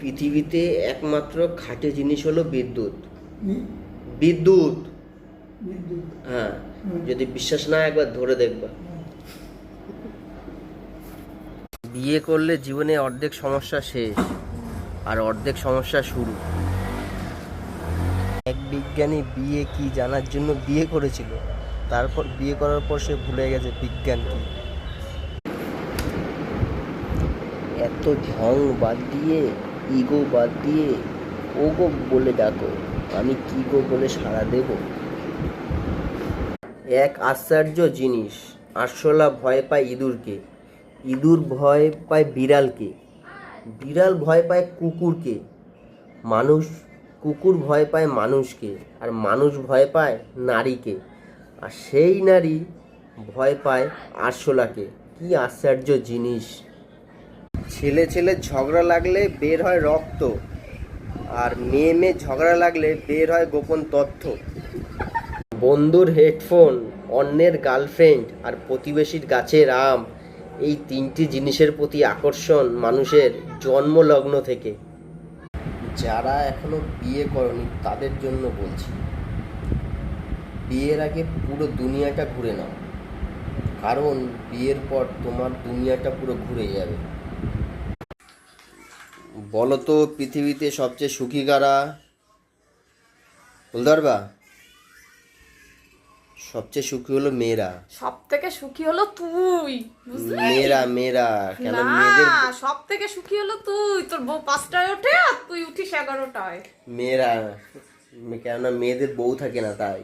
পৃথিবীতে একমাত্র খাঁটি জিনিস হলো বিদ্যুৎ। হুম? বিদ্যুৎ। বিদ্যুৎ। হ্যাঁ, হুম। যদি বিশ্বাস না হয় একবার ধরে দেখবা। বিয়ে করলে জীবনে অর্ধেক সমস্যা শেষ আর অর্ধেক সমস্যা শুরু। এক বিজ্ঞানী বিয়ে কি জানার জন্য বিয়ে করেছিল, তারপর বিয়ে করার পর সে ভুলে গেছে বিজ্ঞান কি। এত ঢং বাদ দিয়ে, ইগো বাদ দিয়ে ও গো বলে ডাকো, আমি কি গো বলে সাড়া দেব। এক আশ্চর্য জিনিস, আরশোলা ভয় পায় ইঁদুরকে, ইঁদুর ভয় পায় বিড়ালকে, বিড়াল ভয় পায় কুকুরকে, মানুষ কুকুর ভয় পায় মানুষকে, আর মানুষ ভয় পায় নারীকে, আর সেই নারী ভয় পায় আরশোলাকে। কি আশ্চর্য জিনিস। ছেলে ছেলে ঝগড়া লাগলে বের হয় রক্ত, আর মেয়ে মেয়ে ঝগড়া লাগলে বের হয় গোপন তথ্য। বন্ধুর হেডফোন, অন্যের গার্লফ্রেন্ড আর প্রতিবেশীর গাছের আম, এই তিনটি জিনিসের প্রতি আকর্ষণ মানুষের জন্মলগ্ন থেকে। যারা এখনো বিয়ে করনি তাদের জন্য বলছি, বিয়ের আগে পুরো দুনিয়াটা ঘুরে নাও, কারণ বিয়ের পর তোমার দুনিয়াটা পুরো ঘুরে যাবে। বলো তো পৃথিবীতে সবচেয়ে সুখী কারা? বলতে পারবা? সবচেয়ে সুখী হলো মেয়েরা। সব থেকে সুখী হলো তুই, বুঝলি? মেয়েরা মেয়েরা কেন না, মেয়েদের? সব থেকে সুখী হলো তুই। তোর বউ 5টায় ওঠে আর তুই উঠিস 11টায়। মেয়েরা, কেননা মেয়েদের বউ থাকে না তাই।